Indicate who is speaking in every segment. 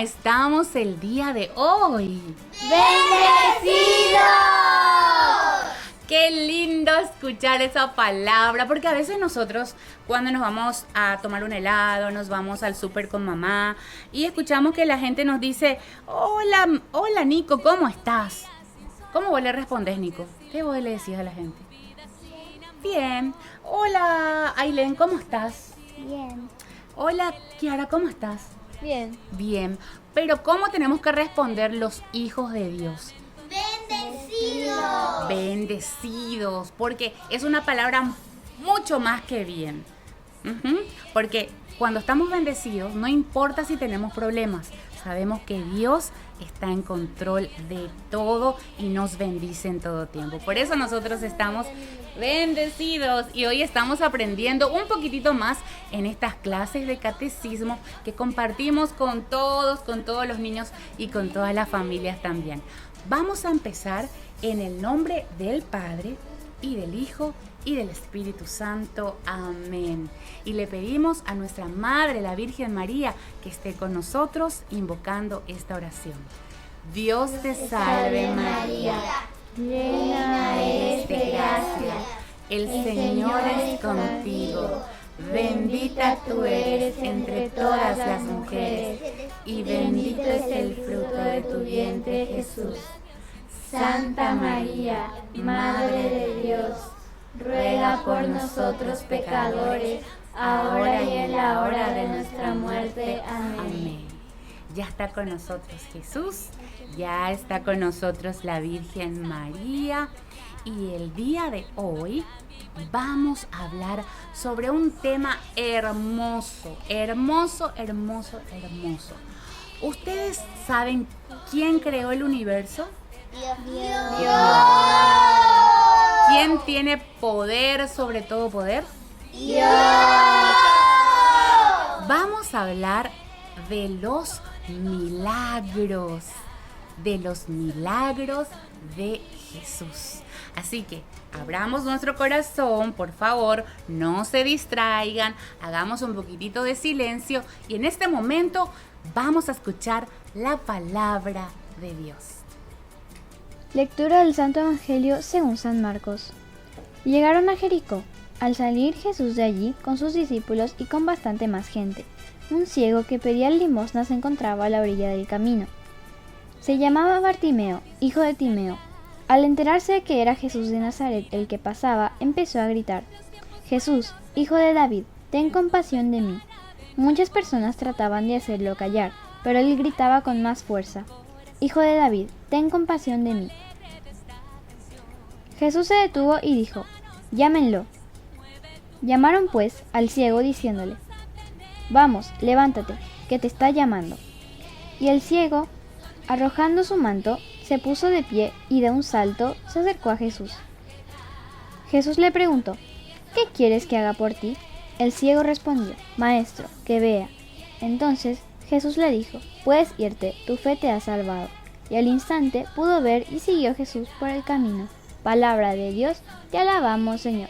Speaker 1: estamos el día de hoy?
Speaker 2: ¡Bendecidos!
Speaker 1: Qué lindo escuchar esa palabra, porque a veces nosotros cuando nos vamos a tomar un helado, nos vamos al súper con mamá y escuchamos que la gente nos dice, hola Nico, ¿cómo estás? ¿Cómo vos le respondes, Nico? ¿Qué vos le decís a la gente? Bien. Hola Ailén, ¿cómo estás?
Speaker 2: Bien.
Speaker 1: Hola Kiara, ¿cómo estás?
Speaker 2: Bien.
Speaker 1: Bien. Pero ¿cómo tenemos que responder los hijos de Dios?
Speaker 2: ¡Bendecidos!
Speaker 1: Bendecidos, porque es una palabra mucho más que bien. Porque cuando estamos bendecidos, no importa si tenemos problemas, sabemos que Dios está en control de todo y nos bendice en todo tiempo. Por eso nosotros estamos bendecidos y hoy estamos aprendiendo un poquitito más en estas clases de catecismo que compartimos con todos los niños y con todas las familias también. Vamos a empezar en el nombre del Padre y del Hijo y del Espíritu Santo. Amén. Y le pedimos a nuestra Madre, la Virgen María, que esté con nosotros invocando esta oración. Dios te salve María, llena eres de gracia, el Señor es contigo. Bendita tú eres entre todas las mujeres y bendito es el fruto de tu vientre, Jesús. Santa María, Madre de Dios, ruega por nosotros pecadores, ahora y en la hora de nuestra muerte. Amén. Ya está con nosotros Jesús, ya está con nosotros la Virgen María y el día de hoy vamos a hablar sobre un tema hermoso. ¿Ustedes saben quién creó el universo?
Speaker 2: Dios.
Speaker 1: ¿Quién tiene poder sobre todo poder?
Speaker 2: Dios.
Speaker 1: Vamos a hablar de los milagros, de Jesús. Así que abramos nuestro corazón, por favor, no se distraigan, hagamos un poquitito de silencio y en este momento vamos a escuchar la palabra de Dios.
Speaker 3: Lectura del Santo Evangelio según San Marcos. Llegaron a Jericó. Al salir Jesús de allí con sus discípulos y con bastante más gente, un ciego que pedía limosna se encontraba a la orilla del camino. Se llamaba Bartimeo, hijo de Timeo. Al enterarse de que era Jesús de Nazaret el que pasaba, empezó a gritar: Jesús, hijo de David, ten compasión de mí. Muchas personas trataban de hacerlo callar, pero él gritaba con más fuerza: Hijo de David, ten compasión de mí. Jesús se detuvo y dijo: Llámenlo. Llamaron pues al ciego diciéndole: Vamos, levántate, que te está llamando. Y el ciego, arrojando su manto, se puso de pie y de un salto se acercó a Jesús. Jesús le preguntó: ¿Qué quieres que haga por ti? El ciego respondió: Maestro, que vea. Entonces Jesús le dijo: Puedes irte, tu fe te ha salvado. Y al instante pudo ver y siguió Jesús por el camino. Palabra de Dios, te alabamos, Señor.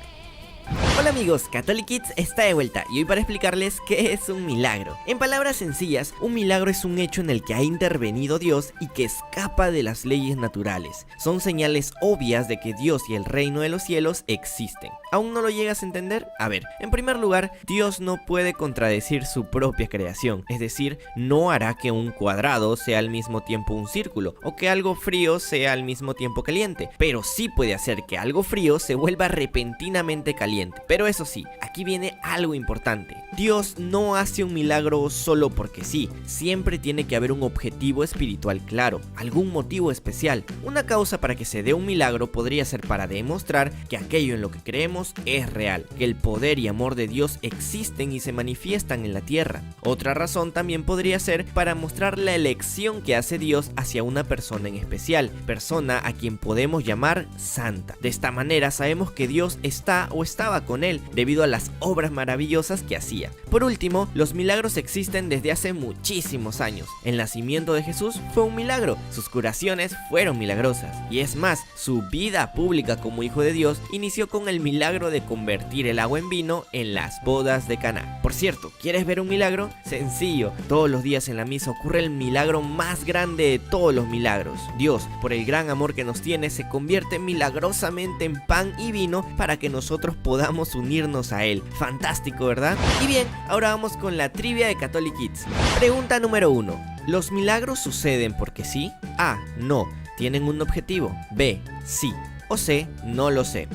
Speaker 4: Hola amigos, Catholic Kids está de vuelta y hoy para explicarles qué es un milagro. En palabras sencillas, un milagro es un hecho en el que ha intervenido Dios y que escapa de las leyes naturales. Son señales obvias de que Dios y el reino de los cielos existen. ¿Aún no lo llegas a entender? A ver, en primer lugar, Dios no puede contradecir su propia creación, es decir, no hará que un cuadrado sea al mismo tiempo un círculo o que algo frío sea al mismo tiempo caliente, pero sí puede hacer que algo frío se vuelva repentinamente caliente. Pero eso sí, aquí viene algo importante. Dios no hace un milagro solo porque sí, siempre tiene que haber un objetivo espiritual claro, algún motivo especial. Una causa para que se dé un milagro podría ser para demostrar que aquello en lo que creemos es real, que el poder y amor de Dios existen y se manifiestan en la tierra. Otra razón también podría ser para mostrar la elección que hace Dios hacia una persona en especial, persona a quien podemos llamar santa. De esta manera sabemos que Dios está o estaba con con él, debido a las obras maravillosas que hacía. Por último, los milagros existen desde hace muchísimos años. El nacimiento de Jesús fue un milagro, sus curaciones fueron milagrosas, y es más, su vida pública como hijo de Dios inició con el milagro de convertir el agua en vino en las bodas de Caná. Por cierto, ¿quieres ver un milagro? Sencillo, todos los días en la misa ocurre el milagro más grande de todos los milagros. Dios, por el gran amor que nos tiene, se convierte milagrosamente en pan y vino para que nosotros podamos unirnos a él. Fantástico, ¿verdad? Y bien, ahora vamos con la trivia de Catholic Kids. Pregunta número 1. ¿Los milagros suceden porque sí? A. No. ¿Tienen un objetivo? B. Sí. O C. No lo sé.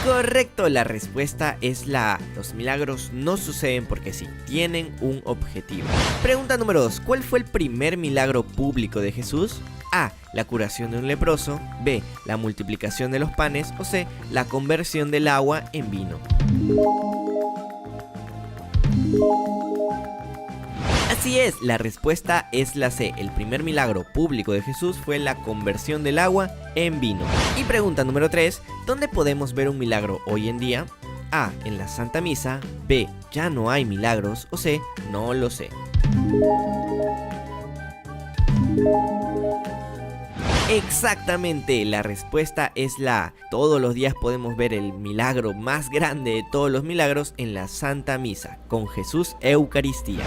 Speaker 4: Correcto, la respuesta es la A. Los milagros no suceden porque sí, tienen un objetivo. Pregunta número 2. ¿Cuál fue el primer milagro público de Jesús? A. La curación de un leproso. B. La multiplicación de los panes. O C. La conversión del agua en vino. Así es, la respuesta es la C. El primer milagro público de Jesús fue la conversión del agua en vino. Y pregunta número 3. ¿Dónde podemos ver un milagro hoy en día? A. En la Santa Misa. B. Ya no hay milagros. O C. No lo sé. Exactamente, la respuesta es la A. Todos los días podemos ver el milagro más grande de todos los milagros en la Santa Misa, con Jesús Eucaristía.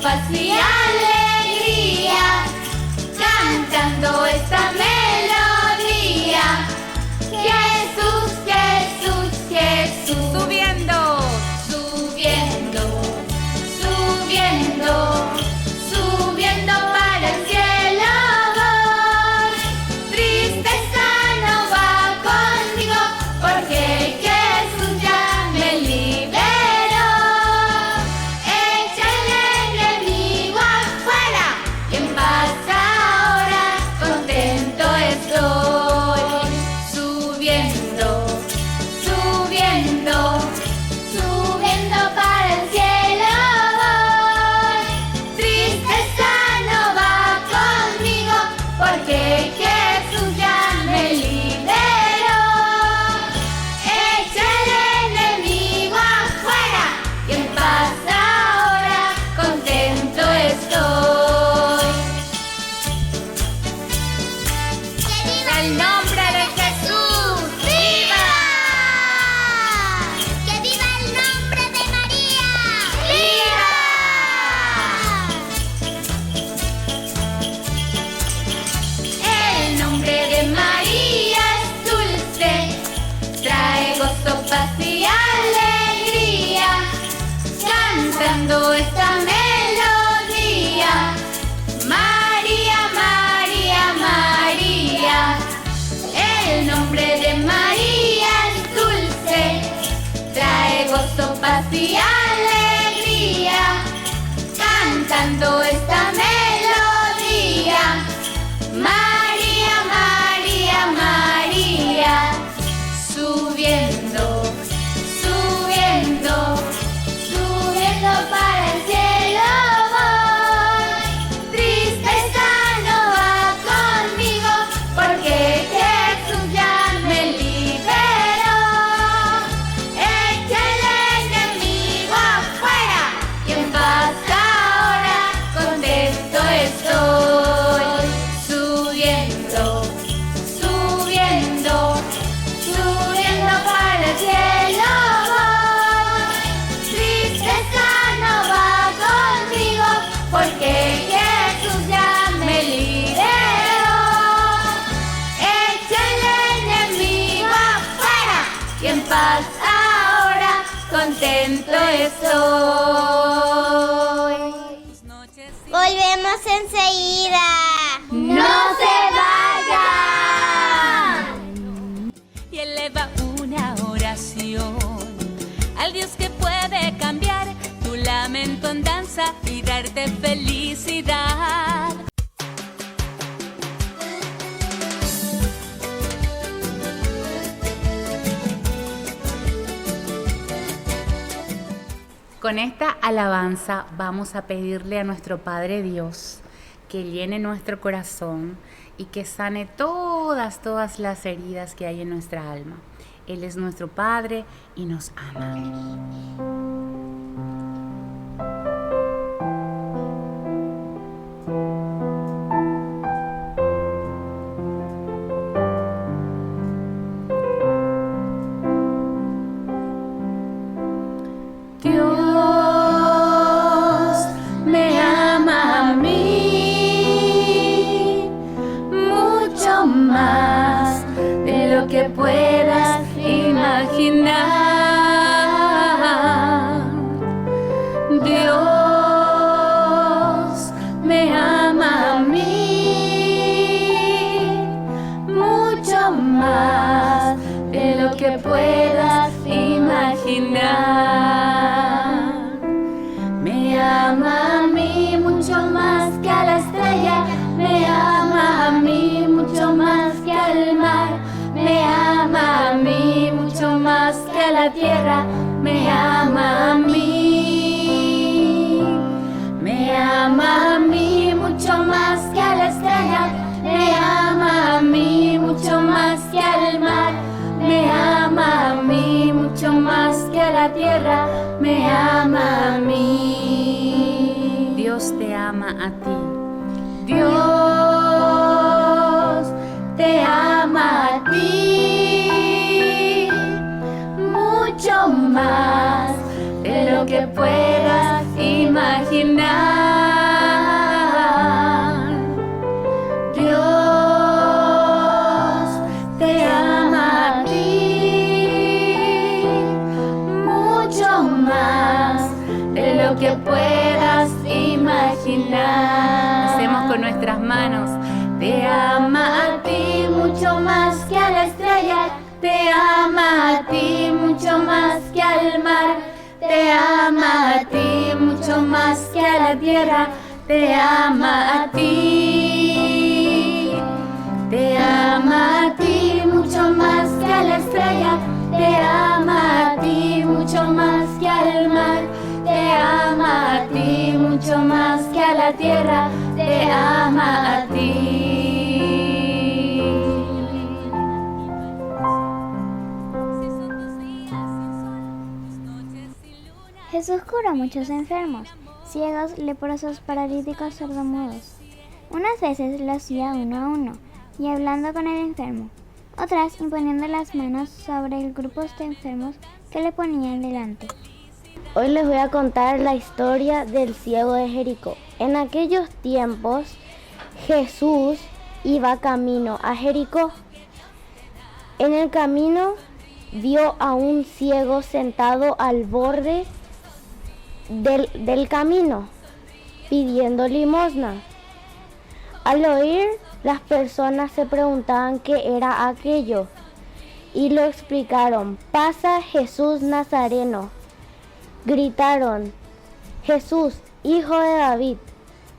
Speaker 5: Paz y alegría, cantando esta melodía. Jesús, Jesús, Jesús.
Speaker 1: Subiendo,
Speaker 5: subiendo, subiendo, subiendo para el cielo voy. Tristeza no va conmigo, porque Jesús ya me liberó. Esta melodía, María, María, María, el nombre de María es dulce, trae gozo, paz y alegría, cantando esta melodía, María, María, María, subiendo, subiendo, para el cielo voy. Tristeza no va conmigo, porque Jesús ya me liberó. Echa el enemigo afuera y en paz ahora contento estoy. Subiendo, subiendo, subiendo para el cielo voy. Tristeza no va conmigo, porque Jesús ya me liberó. Echa el enemigo afuera y en paz ahora contento estoy.
Speaker 2: Volvemos enseguida.
Speaker 5: ¡No se vayan!
Speaker 6: Y eleva una oración
Speaker 5: esperanza y darte felicidad.
Speaker 1: Con esta alabanza vamos a pedirle a nuestro Padre Dios que llene nuestro corazón y que sane todas las heridas que hay en nuestra alma. Él es nuestro Padre y nos ama.
Speaker 5: Que puedas imaginar. Dios me ama a mí mucho más de lo que puedas imaginar. Me ama a mí mucho más que a la estrella, me ama a mí mucho más que al mar. Me ama a mí mucho más que a la tierra, me ama a mí. Me ama a mí mucho más que a la estrella, me ama a mí mucho más que al mar. Me ama a mí mucho más que a la tierra, me ama a mí.
Speaker 1: Dios te ama a ti.
Speaker 5: Dios te ama a ti mucho más de lo que puedas imaginar. Dios te ama a ti mucho más de lo que puedas imaginar.
Speaker 1: Hacemos con nuestras manos.
Speaker 5: Te ama a ti mucho más que a la estrella, te ama a ti mucho más que al mar, te ama a ti mucho más que a la tierra, te ama a ti. Te ama a ti mucho más que a la estrella, te ama a ti mucho más que al mar, te ama a ti mucho más que a la tierra, te ama a ti.
Speaker 3: Jesús curó a muchos enfermos, ciegos, leprosos, paralíticos, sordomudos. Unas veces lo hacía uno a uno, y hablando con el enfermo. Otras imponiendo las manos sobre el grupo de enfermos que le ponían delante.
Speaker 2: Hoy les voy a contar la historia del ciego de Jericó. En aquellos tiempos, Jesús iba camino a Jericó. En el camino vio a un ciego sentado al borde del camino, pidiendo limosna. Al oír, las personas se preguntaban qué era aquello y lo explicaron. Pasa Jesús Nazareno. Gritaron, Jesús, hijo de David.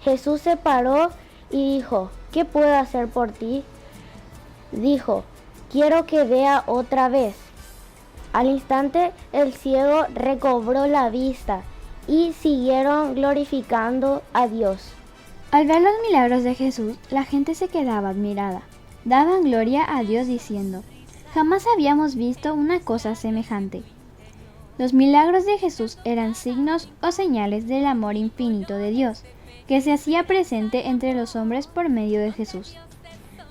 Speaker 2: Jesús se paró y dijo, ¿qué puedo hacer por ti? Dijo, quiero que vea otra vez. Al instante el ciego recobró la vista y siguieron glorificando a Dios.
Speaker 3: Al ver los milagros de Jesús, la gente se quedaba admirada. Daban gloria a Dios diciendo, jamás habíamos visto una cosa semejante. Los milagros de Jesús eran signos o señales del amor infinito de Dios, que se hacía presente entre los hombres por medio de Jesús.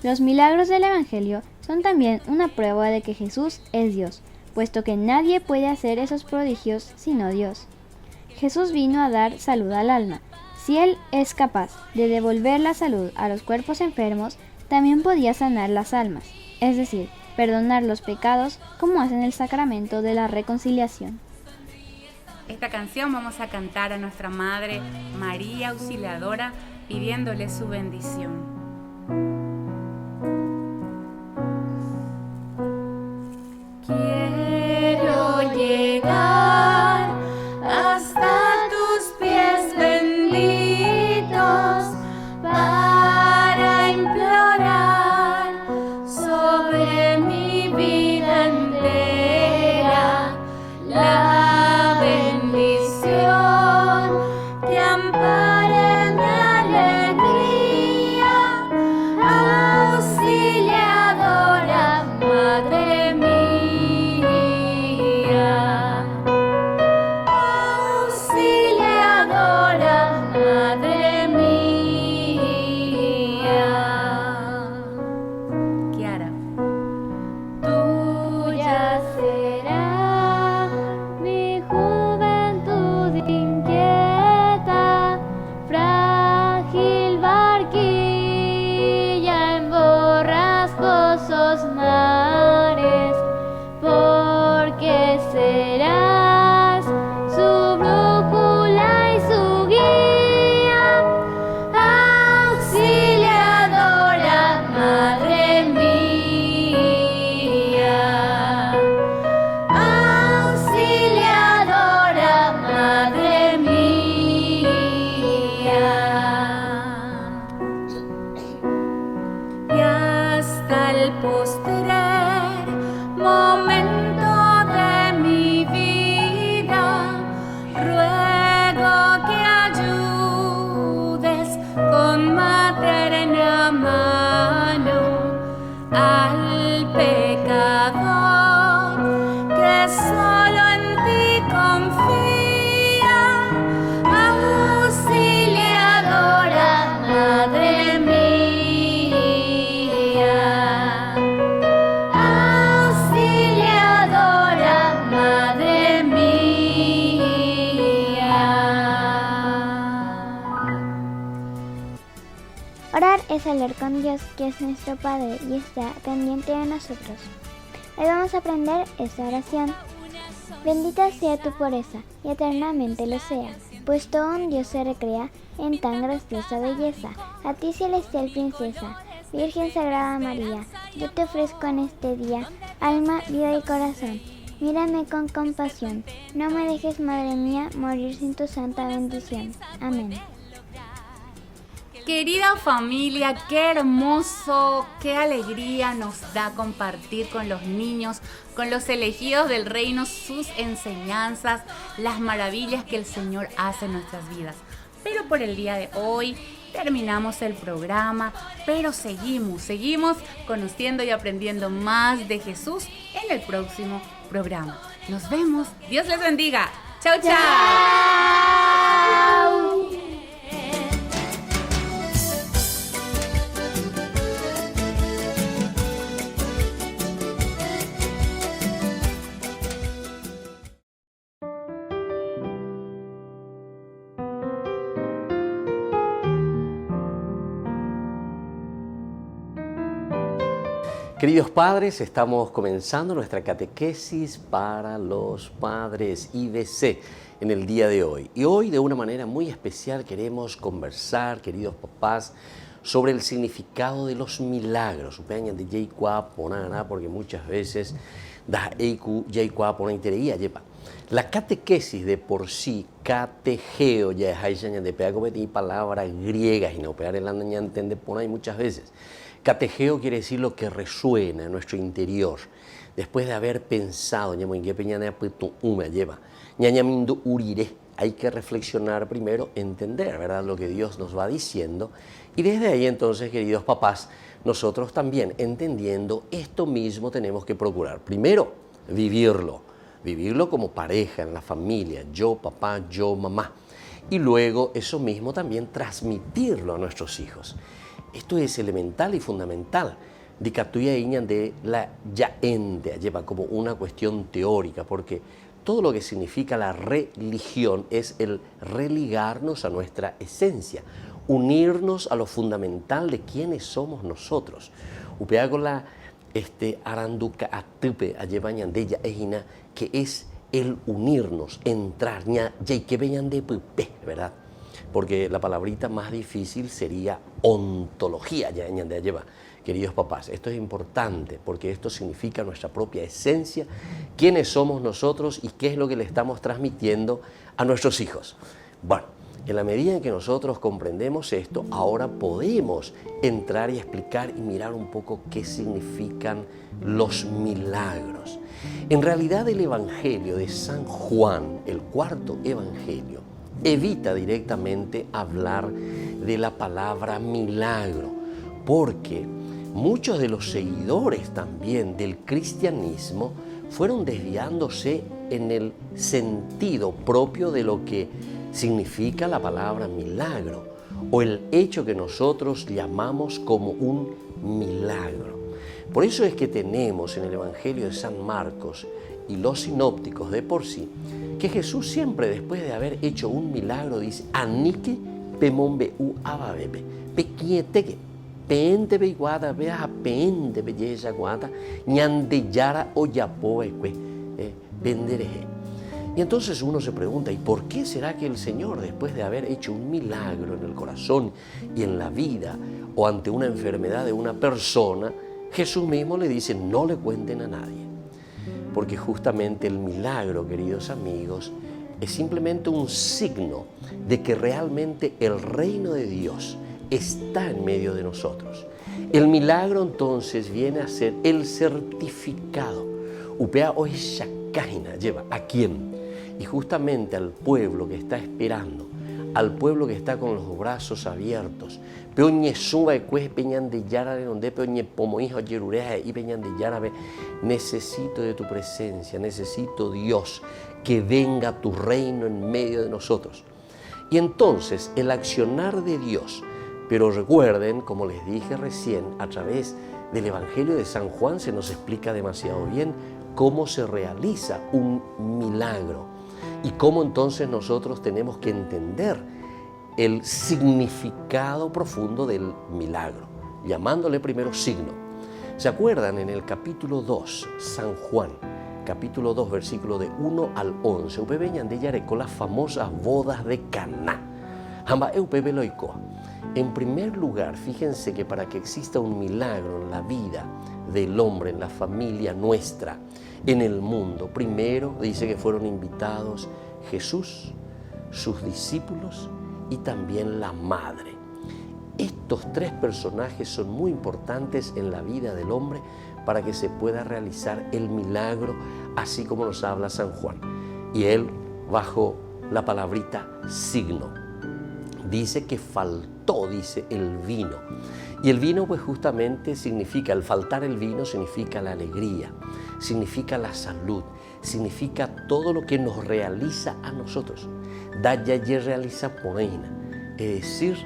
Speaker 3: Los milagros del Evangelio son también una prueba de que Jesús es Dios, puesto que nadie puede hacer esos prodigios sino Dios. Jesús vino a dar salud al alma. Si Él es capaz de devolver la salud a los cuerpos enfermos, también podía sanar las almas, es decir, perdonar los pecados como hacen el sacramento de la reconciliación.
Speaker 1: Esta canción vamos a cantar a nuestra Madre María Auxiliadora pidiéndole su bendición.
Speaker 5: Quiero llegar hasta tus pies, bendito.
Speaker 2: Orar es hablar con Dios, que es nuestro Padre y está pendiente de nosotros. Hoy vamos a aprender esta oración. Bendita sea tu pureza, y eternamente lo sea, pues todo un Dios se recrea en tan graciosa belleza. A ti, celestial princesa, Virgen Sagrada María, yo te ofrezco en este día alma, vida y corazón. Mírame con compasión, no me dejes, Madre mía, morir sin tu santa bendición. Amén.
Speaker 1: Querida familia, qué hermoso, qué alegría nos da compartir con los niños, con los elegidos del reino, sus enseñanzas, las maravillas que el Señor hace en nuestras vidas. Pero por el día de hoy terminamos el programa, pero seguimos conociendo y aprendiendo más de Jesús en el próximo programa. Nos vemos, Dios les bendiga. Chao, chao.
Speaker 6: Queridos padres, estamos comenzando nuestra catequesis para los padres IBC en el día de hoy. Y hoy, de una manera muy especial, queremos conversar, queridos papás, sobre el significado de los milagros. Porque muchas veces la catequesis de por sí, categeo, ya es de palabras griegas y no pegar el año entender por ahí muchas veces. Categeo quiere decir lo que resuena en nuestro interior, después de haber pensado, hay que reflexionar primero, entender, ¿verdad?, lo que Dios nos va diciendo, y desde ahí entonces, queridos papás, nosotros también, entendiendo esto mismo, tenemos que procurar, primero, vivirlo como pareja, en la familia, yo papá, yo mamá, y luego eso mismo también transmitirlo a nuestros hijos. Esto es elemental y fundamental. De la yaende, lleva como una cuestión teórica, porque todo lo que significa la religión es el religarnos a nuestra esencia, unirnos a lo fundamental de quiénes somos nosotros. Upeagola aranduca atupe allevañandella ejina, que es el unirnos, entrar, que vean de pupe, ¿verdad? Porque la palabrita más difícil sería ontología, ya lleva. Queridos papás, esto es importante porque esto significa nuestra propia esencia, quiénes somos nosotros y qué es lo que le estamos transmitiendo a nuestros hijos. Bueno, en la medida en que nosotros comprendemos esto, ahora podemos entrar y explicar y mirar un poco qué significan los milagros. En realidad, el Evangelio de San Juan, el cuarto Evangelio, evita directamente hablar de la palabra milagro, porque muchos de los seguidores también del cristianismo fueron desviándose en el sentido propio de lo que significa la palabra milagro o el hecho que nosotros llamamos como un milagro. Por eso es que tenemos en el Evangelio de San Marcos y los sinópticos de por sí, que Jesús siempre después de haber hecho un milagro dice, Anike pemombe u ababebe, pequieteke, peente beiguada, vea peente belleza guata, ñandeyara o yapoeque, vendereje. Y entonces uno se pregunta, ¿y por qué será que el Señor, después de haber hecho un milagro en el corazón y en la vida o ante una enfermedad de una persona, Jesús mismo le dice, no le cuenten a nadie? Porque justamente el milagro, queridos amigos, es simplemente un signo de que realmente el reino de Dios está en medio de nosotros. El milagro entonces viene a ser el certificado. Upea hoy Shakahina lleva ¿a quién? Y justamente al pueblo que está esperando, al pueblo que está con los brazos abiertos. Necesito de tu presencia, necesito, Dios, que venga tu reino en medio de nosotros. Y entonces el accionar de Dios, pero recuerden, como les dije recién, a través del Evangelio de San Juan se nos explica demasiado bien cómo se realiza un milagro y cómo entonces nosotros tenemos que entender el significado profundo del milagro, llamándole primero signo. ¿Se acuerdan en el capítulo 2, San Juan, capítulo 2, versículo de 1 al 11? Upebe ñande yarecó las famosas bodas de Caná. Hamba upebe loico. En primer lugar, fíjense que para que exista un milagro en la vida del hombre, en la familia nuestra, en el mundo, primero dice que fueron invitados Jesús, sus discípulos y también la madre. Estos tres personajes son muy importantes en la vida del hombre para que se pueda realizar el milagro, así como nos habla San Juan. Y él, bajo la palabrita signo, dice que faltó, dice, el vino. Y el vino pues justamente significa, el faltar el vino significa la alegría, significa la salud, significa todo lo que nos realiza a nosotros. Da ya realiza poreina, es decir,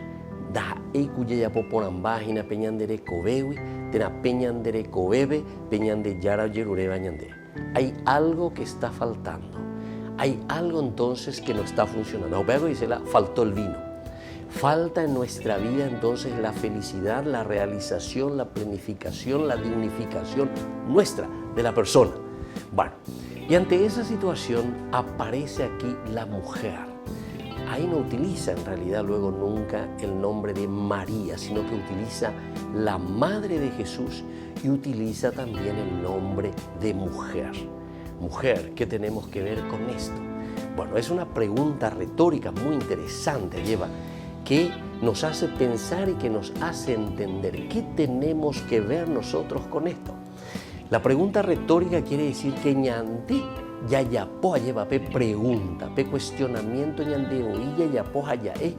Speaker 6: da cuya ya poporambágina peñandere cobewi, tena peñandere cobebe, peñande yara yerure bañande. Hay algo que está faltando, hay algo entonces que no está funcionando. Dice, faltó el vino. Falta en nuestra vida entonces la felicidad, la realización, la planificación, la dignificación nuestra, de la persona. Bueno, y ante esa situación aparece aquí la mujer. Ahí no utiliza en realidad luego nunca el nombre de María, sino que utiliza la madre de Jesús y utiliza también el nombre de mujer. Mujer, ¿qué tenemos que ver con esto? Bueno, es una pregunta retórica muy interesante, que nos hace pensar y que nos hace entender qué tenemos que ver nosotros con esto. La pregunta retórica quiere decir que ñande yayapo lleva pe pregunta, pe cuestionamiento ñande oilla yapo yae.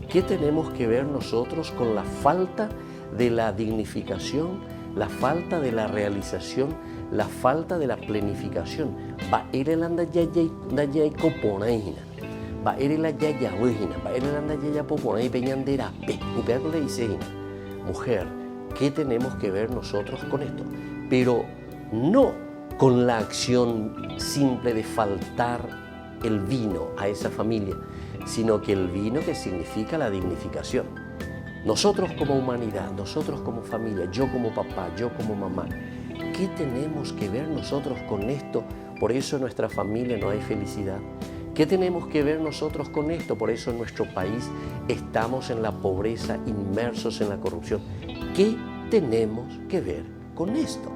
Speaker 6: ¿Qué tenemos que ver nosotros con la falta de la dignificación, la falta de la realización, la falta de la planificación? Va erelanda yayay coponaina. Va erela yaya wejina, va erelanda yaya popona y peñandera pe. Upeaco le dice, mujer, ¿qué tenemos que ver nosotros con esto? Pero no con la acción simple de faltar el vino a esa familia, sino que el vino que significa la dignificación. Nosotros como humanidad, nosotros como familia, yo como papá, yo como mamá, ¿qué tenemos que ver nosotros con esto? Por eso en nuestra familia no hay felicidad. ¿Qué tenemos que ver nosotros con esto? Por eso en nuestro país estamos en la pobreza, inmersos en la corrupción. ¿Qué tenemos que ver con esto?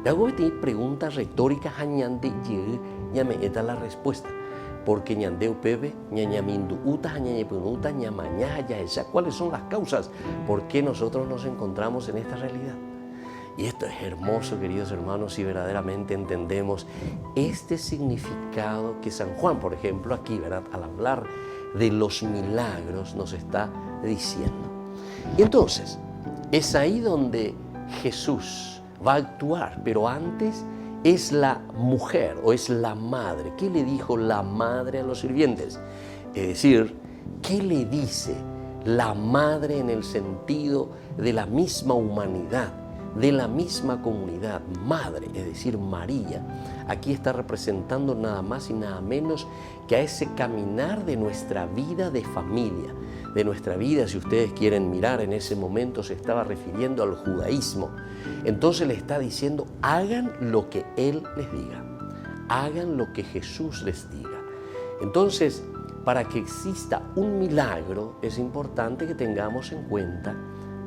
Speaker 6: Luego te preguntas retóricas a ñande y me eta la respuesta. Porque ñande upebe, ñañamindu uta, ñañepunuta, ñamañaja, ya esa. ¿Cuáles son las causas? ¿Por qué nosotros nos encontramos en esta realidad? Y esto es hermoso, queridos hermanos, si verdaderamente entendemos este significado que San Juan, por ejemplo, aquí, ¿verdad?, al hablar de los milagros, nos está diciendo. Y entonces, es ahí donde Jesús va a actuar, pero antes es la mujer o es la madre. ¿Qué le dijo la madre a los sirvientes? Es decir, ¿qué le dice la madre en el sentido de la misma humanidad, de la misma comunidad? Madre, es decir, María, aquí está representando nada más y nada menos que a ese caminar de nuestra vida de familia, de nuestra vida, si ustedes quieren mirar, en ese momento se estaba refiriendo al judaísmo. Entonces le está diciendo, hagan lo que Él les diga, hagan lo que Jesús les diga. Entonces, para que exista un milagro, es importante que tengamos en cuenta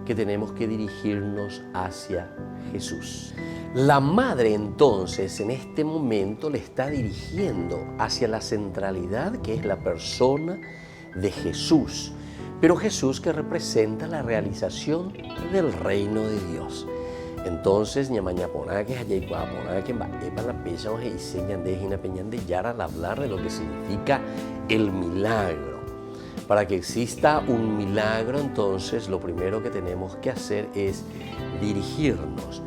Speaker 6: que tenemos que dirigirnos hacia Jesús. La madre entonces en este momento le está dirigiendo hacia la centralidad que es la persona de Jesús, pero Jesús que representa la realización del reino de Dios. Entonces, ñamañapona que hayaycuapona que va la pesa o enseñan de jina peñan de yara al hablar de lo que significa el milagro. Para que exista un milagro, entonces, lo primero que tenemos que hacer es dirigirnos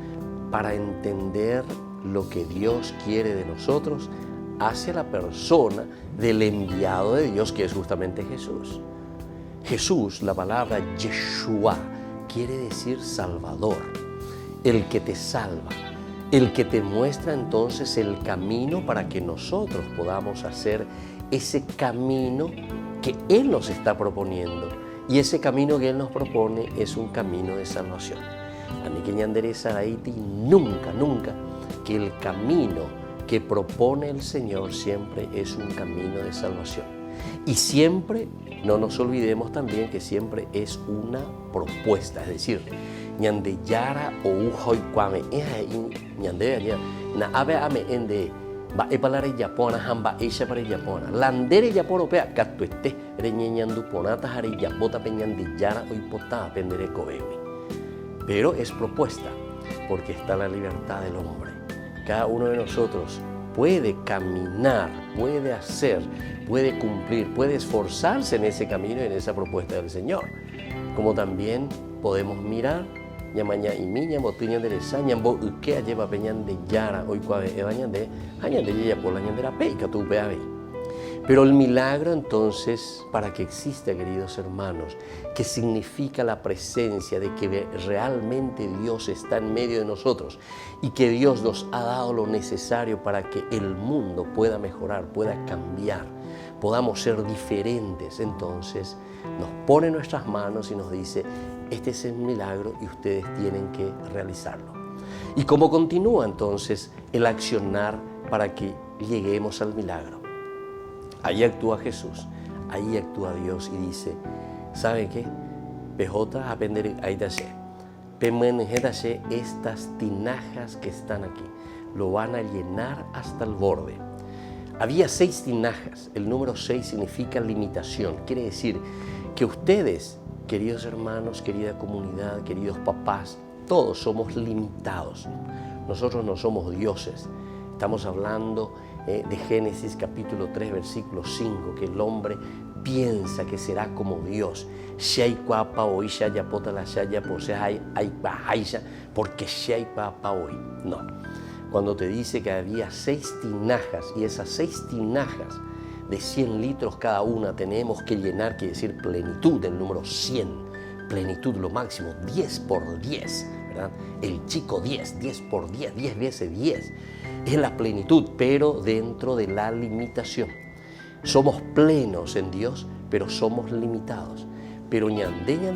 Speaker 6: para entender lo que Dios quiere de nosotros hacia la persona del enviado de Dios, que es justamente Jesús. Jesús, la palabra Yeshua, quiere decir Salvador, el que te salva, el que te muestra entonces el camino para que nosotros podamos hacer ese camino que Él nos está proponiendo. Y ese camino que Él nos propone es un camino de salvación. A mí que ñandereza Haití nunca, que el camino que propone el Señor siempre es un camino de salvación. Y siempre, no nos olvidemos también que siempre es una propuesta, es decir, ñande yara o ujoy kwame ñande allá na ave ame ende ba e palare japona hamba echa para japona landere japona pea kattu este reñeñandu ponata hari japota peñande yara o hipota pendere kobewi. Pero es propuesta, porque está la libertad del hombre. Cada uno de nosotros puede caminar, puede hacer, puede cumplir, puede esforzarse en ese camino y en esa propuesta del Señor. Como también podemos mirar, ñamaña y miña, botuña de resaña, bo uquea lleva peñan de yara, hoy cuave evañan de ella por la ñandera peica, tu peave. Pero el milagro entonces, para que exista, queridos hermanos, que significa la presencia de que realmente Dios está en medio de nosotros y que Dios nos ha dado lo necesario para que el mundo pueda mejorar, pueda cambiar, podamos ser diferentes. Entonces nos pone en nuestras manos y nos dice, este es el milagro y ustedes tienen que realizarlo. ¿Y cómo continúa entonces el accionar para que lleguemos al milagro? Ahí actúa Jesús, ahí actúa Dios y dice, ¿sabe qué? PJ aprender ahí taché. Estas tinajas que están aquí, lo van a llenar hasta el borde. Había 6 tinajas, el número 6 significa limitación, quiere decir que ustedes, queridos hermanos, querida comunidad, queridos papás, todos somos limitados. Nosotros no somos dioses. Estamos hablando de Génesis capítulo 3, versículo 5, que el hombre piensa que será como Dios. Porque no. Cuando te dice que había 6 tinajas y esas 6 tinajas de 100 litros cada una tenemos que llenar, quiere decir plenitud, el número 100, plenitud, lo máximo, 10 por 10, ¿verdad? El chico 10, 10 por 10, 10 veces 10. Es la plenitud, pero dentro de la limitación. Somos plenos en Dios, pero somos limitados. Pero ñandeña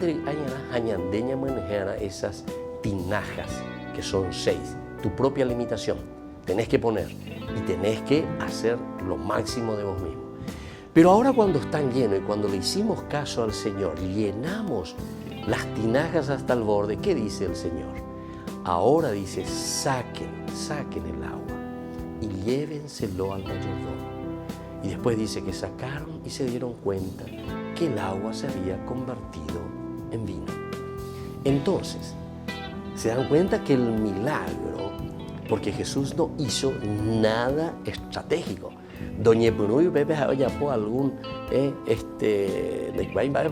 Speaker 6: manejara esas tinajas, que son 6, tu propia limitación. Tenés que poner y tenés que hacer lo máximo de vos mismo. Pero ahora cuando están llenos y cuando le hicimos caso al Señor, llenamos las tinajas hasta el borde, ¿qué dice el Señor? Ahora dice, saquen el agua y llévenselo al mayordomo. Y después dice que sacaron y se dieron cuenta que el agua se había convertido en vino. Entonces, se dan cuenta que el milagro, porque Jesús no hizo nada estratégico. Doña Punuy Pepe ya por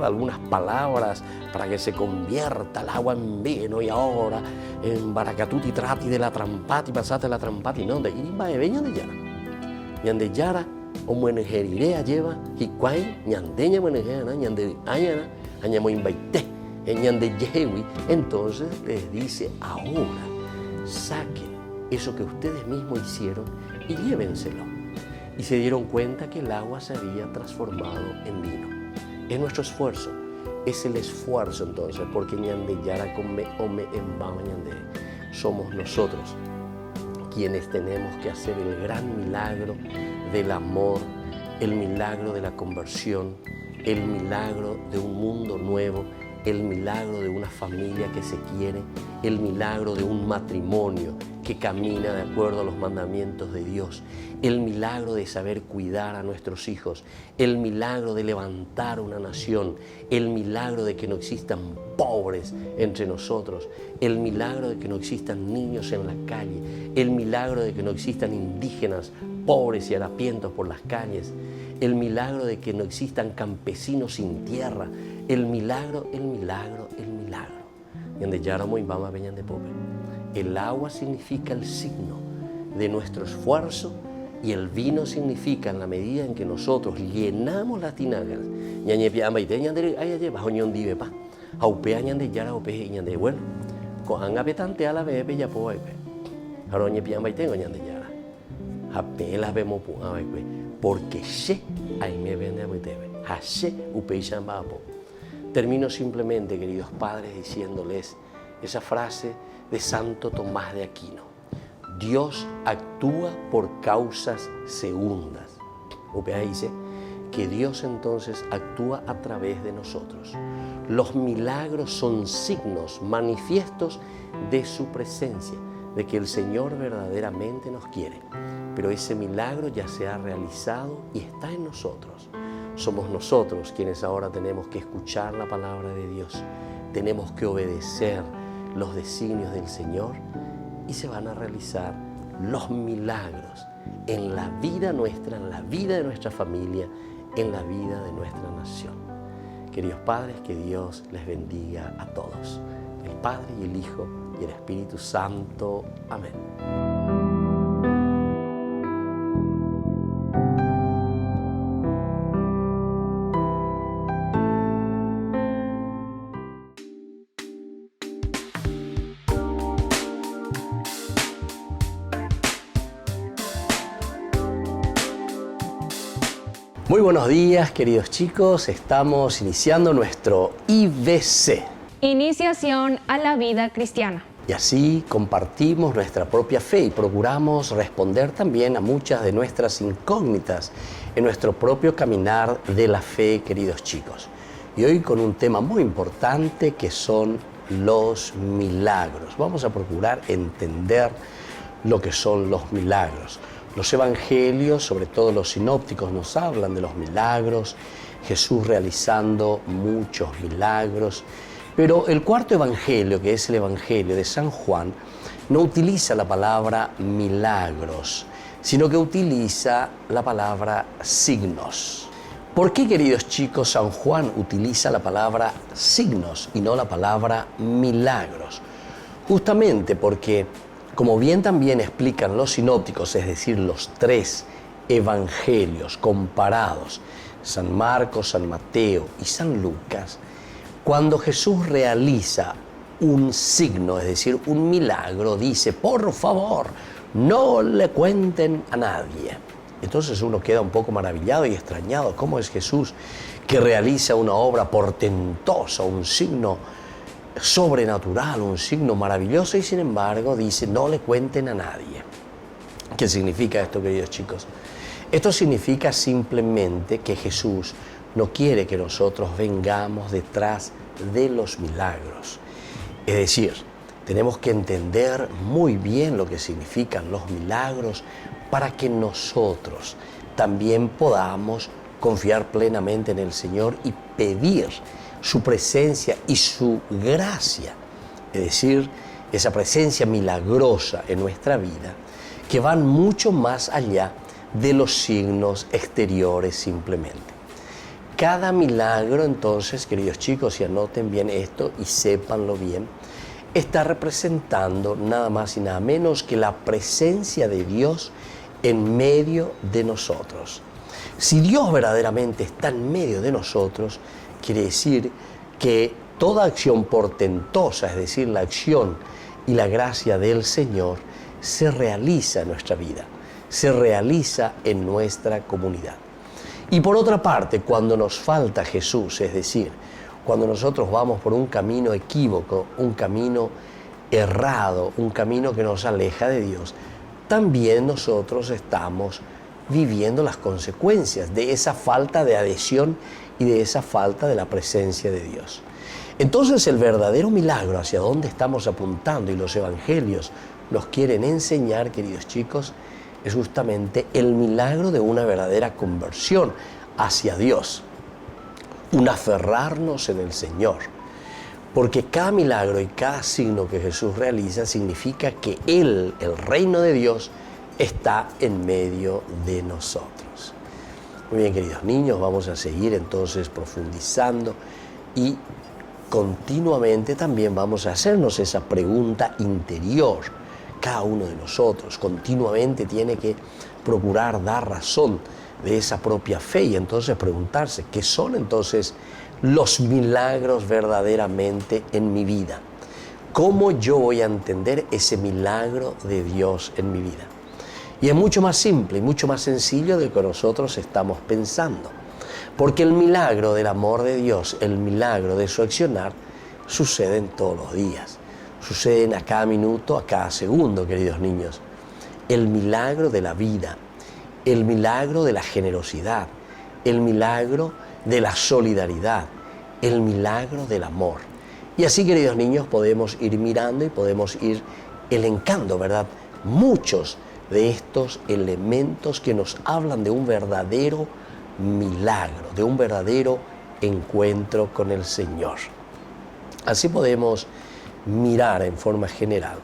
Speaker 6: algunas palabras para que se convierta el agua en vino y ahora en Baracatuti trati de la trampati, pasate la trampati, no, de Irimba de Beña de Yara. Ñande Yara, o muenejeriré lleva, y cuay, ñandeña muenejera, ñande ayana, añamo invaité, ñande yewi. Entonces les dice, ahora saquen eso que ustedes mismos hicieron y llévenselo. Y se dieron cuenta que el agua se había transformado en vino. Es nuestro esfuerzo, es el esfuerzo entonces, porque ñande yara come ome embama ñande. Somos nosotros quienes tenemos que hacer el gran milagro del amor, el milagro de la conversión, el milagro de un mundo nuevo, el milagro de una familia que se quiere, el milagro de un matrimonio que camina de acuerdo a los mandamientos de Dios, el milagro de saber cuidar a nuestros hijos, el milagro de levantar una nación, el milagro de que no existan pobres entre nosotros, el milagro de que no existan niños en la calle, el milagro de que no existan indígenas pobres y harapientos por las calles, el milagro de que no existan campesinos sin tierra, el milagro. Yande yara muy vama veñan de pobre. El agua significa el signo de nuestro esfuerzo y el vino significa en la medida en que nosotros llenamos las tinajas. Ñañe piamba y te ñande ay allá bajo ñon dive pa. Aupea ñande yara ope ñande bueno. Cojan apetante a la bebe ya po ay pe. Haroñe piamba y tengo ñande yara. Apenas vemos pu ay pe. Porque she ay me vende a tebe. Hashe Upeishan Bapo. Termino simplemente, queridos padres, diciéndoles esa frase de Santo Tomás de Aquino. Dios actúa por causas segundas. Upea dice que Dios entonces actúa a través de nosotros. Los milagros son signos manifiestos de su presencia, de que el Señor verdaderamente nos quiere. Pero ese milagro ya se ha realizado y está en nosotros. Somos nosotros quienes ahora tenemos que escuchar la palabra de Dios. Tenemos que obedecer los designios del Señor y se van a realizar los milagros en la vida nuestra, en la vida de nuestra familia, en la vida de nuestra nación. Queridos padres, que Dios les bendiga a todos, el Padre y el Hijo y el Espíritu Santo. Amén. Muy buenos días, queridos chicos. Estamos iniciando nuestro IBC.
Speaker 7: Iniciación a la vida cristiana.
Speaker 6: Y así compartimos nuestra propia fe y procuramos responder también a muchas de nuestras incógnitas en nuestro propio caminar de la fe, queridos chicos. Y hoy con un tema muy importante que son los milagros. Vamos a procurar entender lo que son los milagros. Los evangelios, sobre todo los sinópticos, nos hablan de los milagros, Jesús realizando muchos milagros. Pero el cuarto evangelio, que es el evangelio de San Juan, no utiliza la palabra milagros, sino que utiliza la palabra signos. ¿Por qué, queridos chicos, San Juan utiliza la palabra signos y no la palabra milagros? Justamente porque, como bien también explican los sinópticos, es decir, los tres evangelios comparados, San Marcos, San Mateo y San Lucas, cuando Jesús realiza un signo, es decir, un milagro, dice, por favor, no le cuenten a nadie. Entonces uno queda un poco maravillado y extrañado. ¿Cómo es Jesús que realiza una obra portentosa, un signo sobrenatural, un signo maravilloso, y sin embargo dice, no le cuenten a nadie? ¿Qué significa esto, queridos chicos? Esto significa simplemente que Jesús no quiere que nosotros vengamos detrás de los milagros. Es decir, tenemos que entender muy bien lo que significan los milagros para que nosotros también podamos confiar plenamente en el Señor y pedir su presencia y su gracia, es decir, esa presencia milagrosa en nuestra vida, que van mucho más allá de los signos exteriores simplemente. Cada milagro, entonces, queridos chicos, y anoten bien esto y sépanlo bien, está representando nada más y nada menos que la presencia de Dios en medio de nosotros. Si Dios verdaderamente está en medio de nosotros, quiere decir que toda acción portentosa, es decir, la acción y la gracia del Señor, se realiza en nuestra vida, se realiza en nuestra comunidad. Y por otra parte, cuando nos falta Jesús, es decir, cuando nosotros vamos por un camino equívoco, un camino errado, un camino que nos aleja de Dios, también nosotros estamos viviendo las consecuencias de esa falta de adhesión y de esa falta de la presencia de Dios. Entonces el verdadero milagro hacia donde estamos apuntando, y los evangelios nos quieren enseñar, queridos chicos, es justamente el milagro de una verdadera conversión hacia Dios, un aferrarnos en el Señor, porque cada milagro y cada signo que Jesús realiza significa que Él, el reino de Dios, está en medio de nosotros. Muy bien, queridos niños, vamos a seguir entonces profundizando y continuamente también vamos a hacernos esa pregunta interior. Cada uno de nosotros continuamente tiene que procurar dar razón de esa propia fe y entonces preguntarse, ¿qué son entonces los milagros verdaderamente en mi vida? ¿Cómo yo voy a entender ese milagro de Dios en mi vida? Y es mucho más simple y mucho más sencillo de lo que nosotros estamos pensando. Porque el milagro del amor de Dios, el milagro de su accionar, suceden todos los días. Suceden a cada minuto, a cada segundo, queridos niños. El milagro de la vida, el milagro de la generosidad, el milagro de la solidaridad, el milagro del amor. Y así, queridos niños, podemos ir mirando y podemos ir elencando, ¿verdad?, muchos de estos elementos que nos hablan de un verdadero milagro, de un verdadero encuentro con el Señor. Así podemos mirar en forma general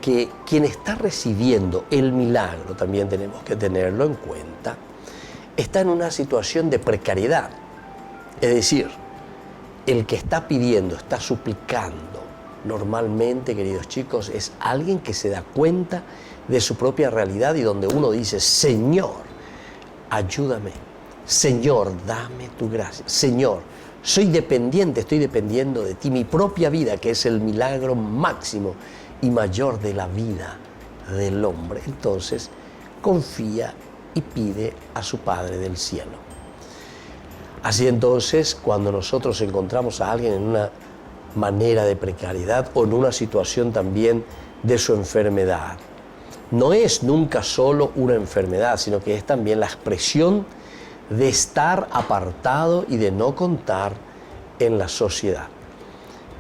Speaker 6: que quien está recibiendo el milagro, también tenemos que tenerlo en cuenta, está en una situación de precariedad. Es decir, el que está pidiendo, está suplicando, normalmente, queridos chicos, es alguien que se da cuenta de su propia realidad y donde uno dice: Señor, ayúdame. Señor, dame tu gracia. Señor, soy dependiente, estoy dependiendo de ti. Mi propia vida, que es el milagro máximo y mayor de la vida del hombre. Entonces, confía y pide a su Padre del cielo. Así entonces, cuando nosotros encontramos a alguien en una manera de precariedad o en una situación también de su enfermedad, no es nunca solo una enfermedad, sino que es también la expresión de estar apartado y de no contar en la sociedad.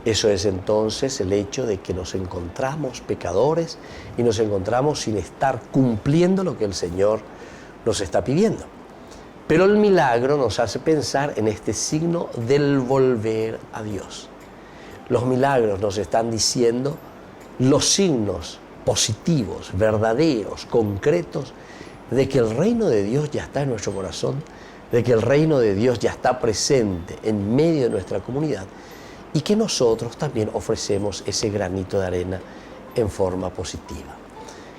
Speaker 6: Eso es entonces el hecho de que nos encontramos pecadores y nos encontramos sin estar cumpliendo lo que el Señor nos está pidiendo. Pero el milagro nos hace pensar en este signo del volver a Dios. Los milagros nos están diciendo los signos positivos, verdaderos, concretos, de que el reino de Dios ya está en nuestro corazón, de que el reino de Dios ya está presente en medio de nuestra comunidad y que nosotros también ofrecemos ese granito de arena en forma positiva.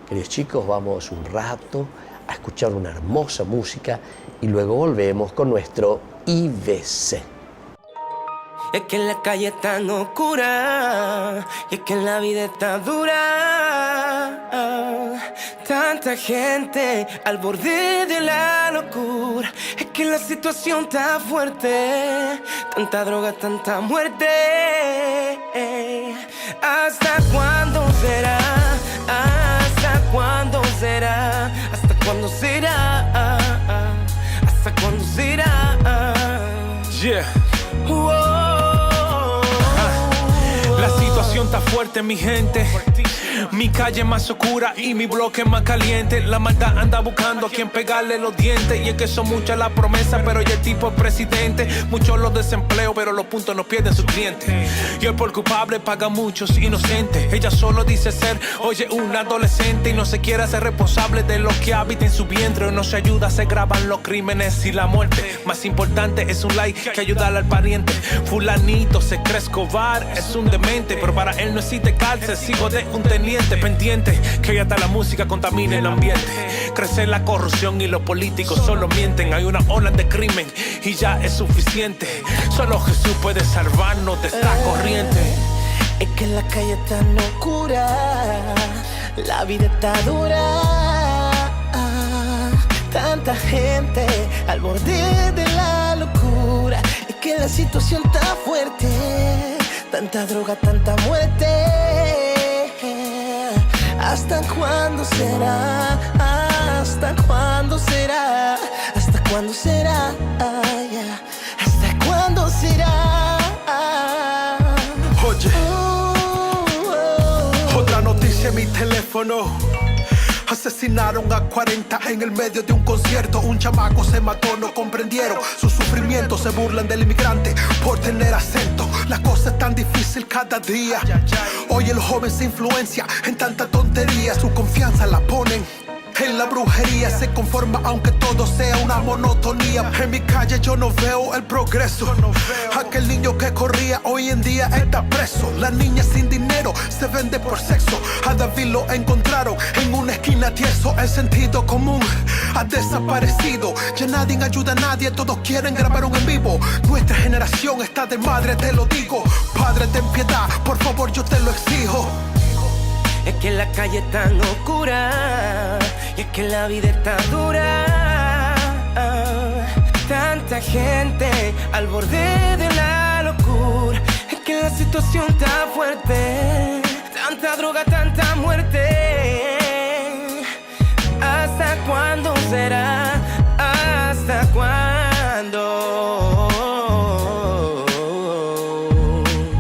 Speaker 6: Queridos chicos, vamos un rato a escuchar una hermosa música y luego volvemos con nuestro IBC.
Speaker 8: Es que la calle está tan oscura y es que la vida está dura. Tanta gente al borde de la locura. Es que la situación está fuerte. Tanta droga, tanta muerte. ¿Hasta cuándo será? ¿Hasta cuándo será? ¿Hasta cuándo será? ¿Hasta cuándo será?
Speaker 9: Yeah. La situación está fuerte, mi gente. Mi calle más oscura y mi bloque más caliente. La maldad anda buscando a quien pegarle los dientes. Y es que son muchas las promesas, pero ya el tipo es presidente. Muchos los desempleos, pero los puntos no pierden sus clientes. Y el por culpable paga muchos inocentes. Ella solo dice ser, oye, un adolescente. Y no se quiere hacer responsable de lo que habita en su vientre. O no se ayuda, se graban los crímenes y la muerte. Más importante es un like que ayudar al pariente. Fulanito se cree Escobar, es un demente. Pero para él no existe cárcel, sigo de un teniente pendiente, que hasta la música contamina el ambiente. Crece la corrupción y los políticos solo mienten. Hay una ola de crimen y ya es suficiente. Solo Jesús puede salvarnos de esta corriente.
Speaker 8: Es que la calle está tan oscura, la vida está dura. Tanta gente al borde de la locura. Es que la situación está fuerte. Tanta droga, tanta muerte. ¿Hasta cuándo será? ¿Hasta cuándo será? ¿Hasta cuándo será? ¿Hasta cuándo será?
Speaker 9: Oye, otra noticia en mi teléfono. Asesinaron a 40 en el medio de un concierto. Un chamaco se mató, no comprendieron su sufrimiento. Se burlan del inmigrante por tener acento. La cosa es tan difícil cada día. Hoy el joven se influencia en tanta tontería. Su confianza la ponen en la brujería. Se conforma aunque todo sea una monotonía. En mi calle yo no veo el progreso. Aquel niño que corría hoy en día está preso. La niña sin dinero se vende por sexo. A David lo encontraron en una esquina tieso. El sentido común ha desaparecido. Ya nadie ayuda a nadie, todos quieren grabar un en vivo. Nuestra generación está de madre, te lo digo. Padre, ten piedad, por favor, yo te lo exijo.
Speaker 8: Es que la calle está tan oscura y es que la vida está dura. Tanta Tanta gente al borde de la locura, es que la situación está fuerte. Tanta droga, tanta muerte. ¿Hasta cuándo será? ¿Hasta cuándo?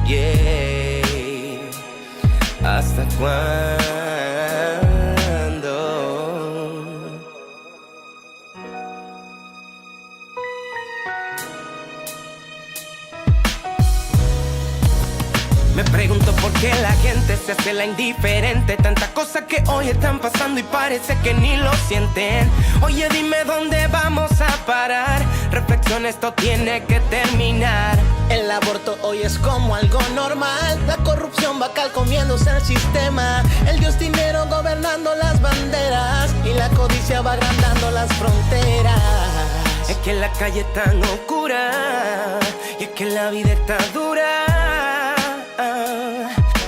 Speaker 8: Yeah. ¿Hasta cuándo? Me pregunto por qué la gente se hace la indiferente. Tantas cosas que hoy están pasando y parece que ni lo sienten. Oye, dime dónde vamos a parar. Reflexión, esto tiene que terminar.
Speaker 10: El aborto hoy es como algo normal. La corrupción va calcomiéndose el sistema. El dios dinero gobernando las banderas. Y la codicia va agrandando las fronteras.
Speaker 8: Es que la calle es tan oscura. Y es que la vida está dura.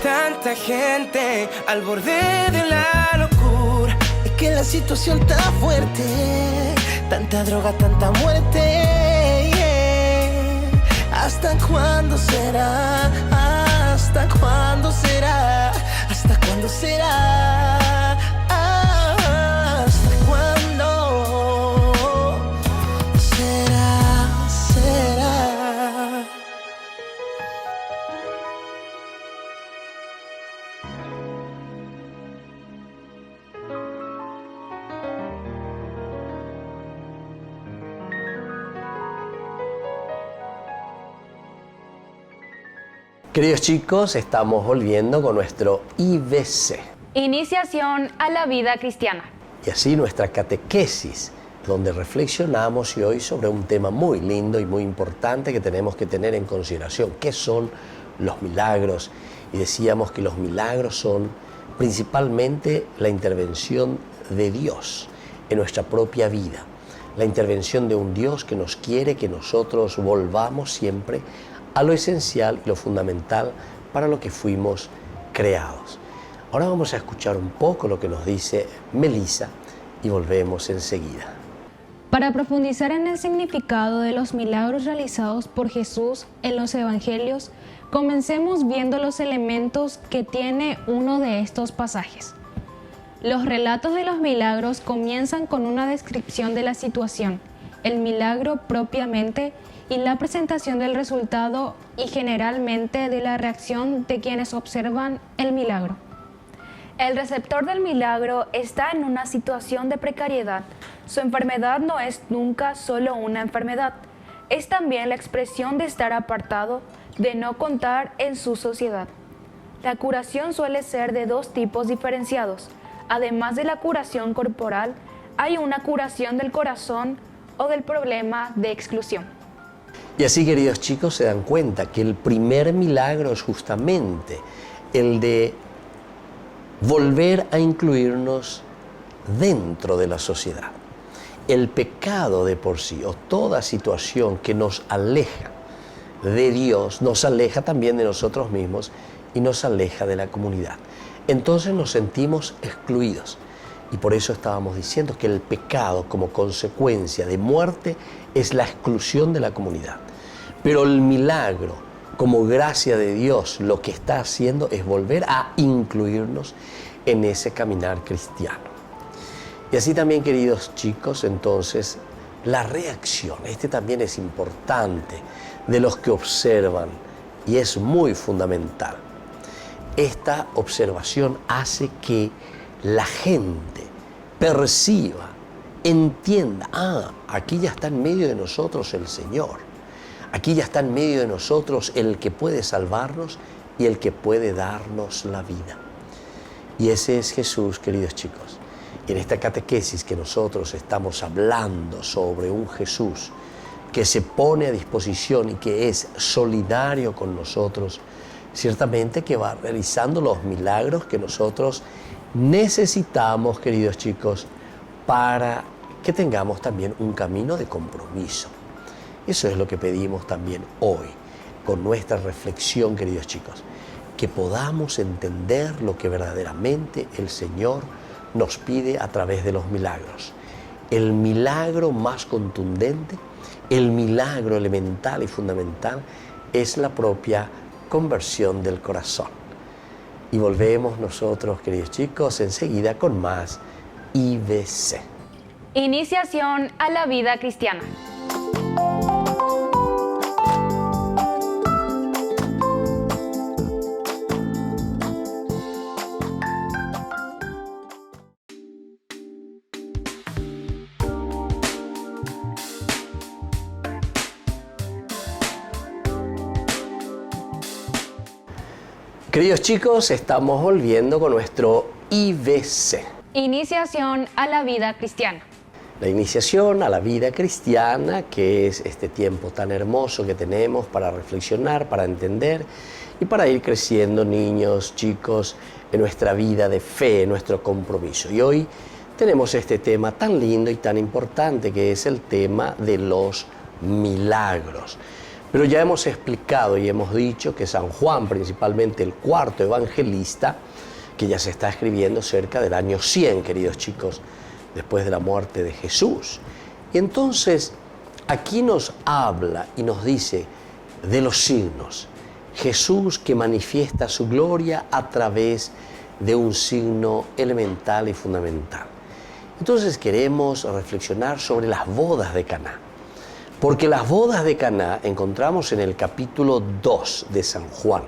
Speaker 8: Tanta gente al borde de la locura,
Speaker 10: es que la situación está fuerte. Tanta droga, tanta muerte, yeah. ¿Hasta cuándo será? ¿Hasta cuándo será? ¿Hasta cuándo será? ¿Hasta cuándo será?
Speaker 6: Queridos chicos, estamos volviendo con nuestro IBC.
Speaker 7: Iniciación a la vida cristiana.
Speaker 6: Y así nuestra catequesis, donde reflexionamos y hoy sobre un tema muy lindo y muy importante que tenemos que tener en consideración. ¿Qué son los milagros? Y decíamos que los milagros son principalmente la intervención de Dios en nuestra propia vida. La intervención de un Dios que nos quiere que nosotros volvamos siempre a lo esencial y lo fundamental para lo que fuimos creados. Ahora vamos a escuchar un poco lo que nos dice Melissa y volvemos enseguida.
Speaker 7: Para profundizar en el significado de los milagros realizados por Jesús en los evangelios, comencemos viendo los elementos que tiene uno de estos pasajes. Los relatos de los milagros comienzan con una descripción de la situación, el milagro propiamente y la presentación del resultado y generalmente de la reacción de quienes observan el milagro.
Speaker 11: El receptor del milagro está en una situación de precariedad. Su enfermedad no es nunca solo una enfermedad, es también la expresión de estar apartado, de no contar en su sociedad. La curación suele ser de dos tipos diferenciados. Además de la curación corporal, hay una curación del corazón o del problema de exclusión.
Speaker 6: Y así, queridos chicos, se dan cuenta que el primer milagro es justamente el de volver a incluirnos dentro de la sociedad. El pecado de por sí o toda situación que nos aleja de Dios, nos aleja también de nosotros mismos y nos aleja de la comunidad. Entonces nos sentimos excluidos. Y por eso estábamos diciendo que el pecado como consecuencia de muerte es la exclusión de la comunidad. Pero el milagro, como gracia de Dios, lo que está haciendo es volver a incluirnos en ese caminar cristiano. Y así también, queridos chicos, entonces, la reacción, también es importante, de los que observan, y es muy fundamental. Esta observación hace que la gente perciba, entienda, aquí ya está en medio de nosotros el Señor. Aquí ya está en medio de nosotros el que puede salvarnos y el que puede darnos la vida. Y ese es Jesús, queridos chicos. Y en esta catequesis que nosotros estamos hablando sobre un Jesús que se pone a disposición y que es solidario con nosotros, ciertamente que va realizando los milagros que nosotros necesitamos, queridos chicos, para que tengamos también un camino de compromiso. Eso es lo que pedimos también hoy, con nuestra reflexión, queridos chicos, que podamos entender lo que verdaderamente el Señor nos pide a través de los milagros. El milagro más contundente el milagro elemental y fundamental es la propia conversión del corazón. Y volvemos nosotros, queridos chicos, enseguida con más IBC.
Speaker 11: Iniciación a la vida cristiana.
Speaker 6: Queridos chicos, estamos volviendo con nuestro IBC.
Speaker 11: Iniciación a la vida cristiana.
Speaker 6: La iniciación a la vida cristiana, que es este tiempo tan hermoso que tenemos para reflexionar, para entender y para ir creciendo, niños, chicos, en nuestra vida de fe, en nuestro compromiso. Y hoy tenemos este tema tan lindo y tan importante, que es el tema de los milagros. Pero ya hemos explicado y hemos dicho que San Juan, principalmente el cuarto evangelista, que ya se está escribiendo cerca del año 100, queridos chicos, después de la muerte de Jesús. Y entonces aquí nos habla y nos dice de los signos. Jesús que manifiesta su gloria a través de un signo elemental y fundamental. Entonces queremos reflexionar sobre las bodas de Caná. Porque las bodas de Caná encontramos en el capítulo 2 de San Juan,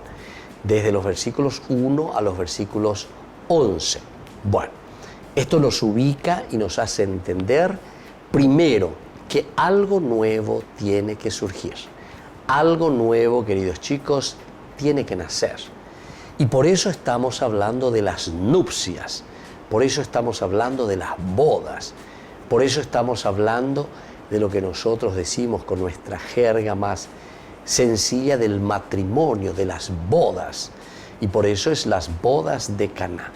Speaker 6: desde los versículos 1 a los versículos 11. Bueno, esto nos ubica y nos hace entender, primero, que algo nuevo tiene que surgir. Algo nuevo, queridos chicos, tiene que nacer. Y por eso estamos hablando de las nupcias, por eso estamos hablando de las bodas, por eso estamos hablando de lo que nosotros decimos con nuestra jerga más sencilla del matrimonio, de las bodas. Y por eso es las bodas de Caná.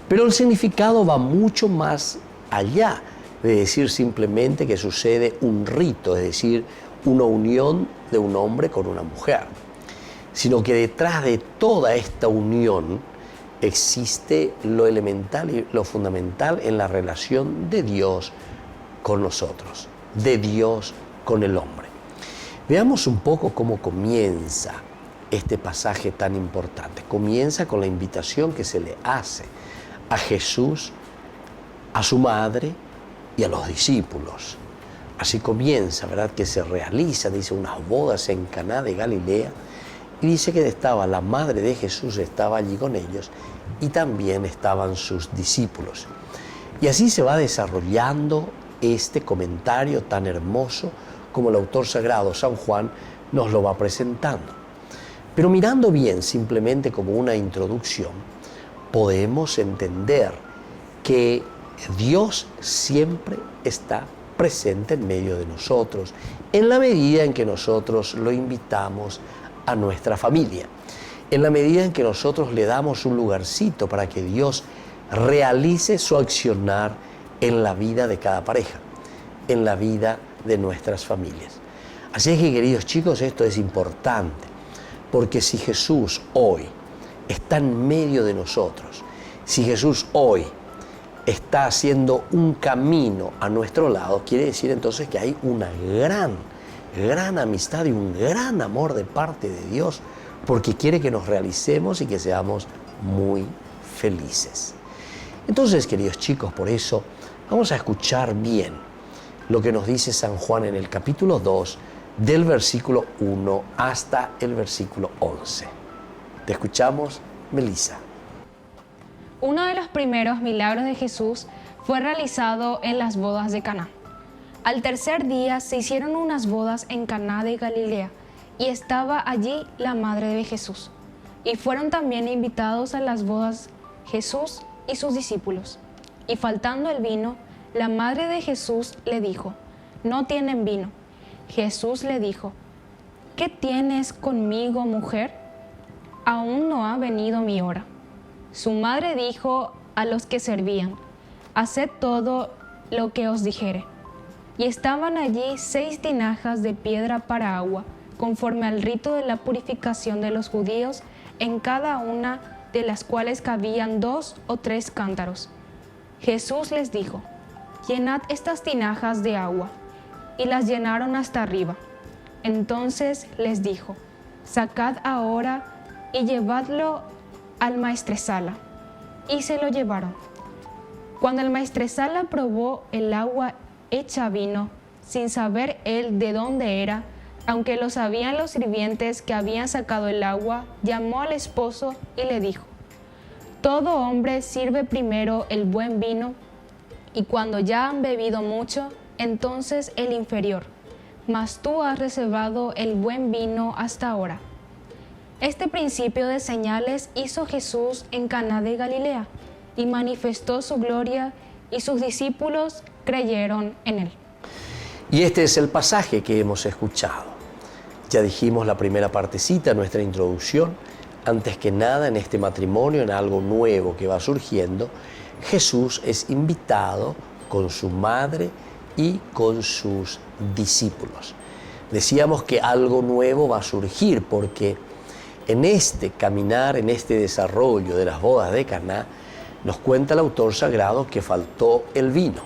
Speaker 6: Pero el significado va mucho más allá de decir simplemente que sucede un rito, es decir, una unión de un hombre con una mujer, sino que detrás de toda esta unión existe lo elemental y lo fundamental en la relación de Dios con nosotros, de Dios con el hombre. Veamos un poco cómo comienza este pasaje tan importante. Comienza con la invitación que se le hace a Jesús, a su madre y a los discípulos. Así comienza, ¿verdad? Que se realiza, dice, unas bodas en Caná de Galilea, y dice que estaba la madre de Jesús, estaba allí con ellos, y también estaban sus discípulos. Y así se va desarrollando este comentario tan hermoso como el autor sagrado San Juan nos lo va presentando. Pero mirando bien, simplemente como una introducción, podemos entender que Dios siempre está presente en medio de nosotros, en la medida en que nosotros lo invitamos a nuestra familia, en la medida en que nosotros le damos un lugarcito para que Dios realice su accionar en la vida de cada pareja, en la vida de nuestras familias. Así es que, queridos chicos, esto es importante, porque si Jesús hoy está en medio de nosotros, si Jesús hoy está haciendo un camino a nuestro lado, quiere decir entonces que hay una gran amistad y un gran amor de parte de Dios, porque quiere que nos realicemos y que seamos muy felices. Entonces, queridos chicos, por eso vamos a escuchar bien lo que nos dice San Juan en el capítulo 2, del versículo 1 hasta el versículo 11. Te escuchamos, Melissa.
Speaker 7: Uno de los primeros milagros de Jesús fue realizado en las bodas de Caná. Al tercer día se hicieron unas bodas en Caná de Galilea, y estaba allí la madre de Jesús. Y fueron también invitados a las bodas Jesús y sus discípulos. Y faltando el vino, la madre de Jesús le dijo: «No tienen vino». Jesús le dijo: «¿Qué tienes conmigo, mujer? Aún no ha venido mi hora». Su madre dijo a los que servían: «Haced todo lo que os dijere». Y estaban allí 6 tinajas de piedra para agua, conforme al rito de la purificación de los judíos, en cada una de las cuales cabían 2 o 3 cántaros. Jesús les dijo: «Llenad estas tinajas de agua». y las llenaron hasta arriba. Entonces les dijo: sacad ahora y llevadlo al maestresala. Y se lo llevaron. Cuando el maestresala probó el agua hecha vino, sin saber él de dónde era, aunque lo sabían los sirvientes que habían sacado el agua, llamó al esposo y le dijo: todo hombre sirve primero el buen vino, y cuando ya han bebido mucho, entonces el inferior. Mas tú has reservado el buen vino hasta ahora. Este principio de señales hizo Jesús en Caná de Galilea, y manifestó su gloria, y sus discípulos creyeron en él.
Speaker 6: Y este es el pasaje que hemos escuchado. Ya dijimos la primera partecita, nuestra introducción. Antes que nada, en este matrimonio, en algo nuevo que va surgiendo, Jesús es invitado con su madre y con sus discípulos. Decíamos que algo nuevo va a surgir porque en este caminar, en este desarrollo de las bodas de Caná, nos cuenta el autor sagrado que faltó el vino.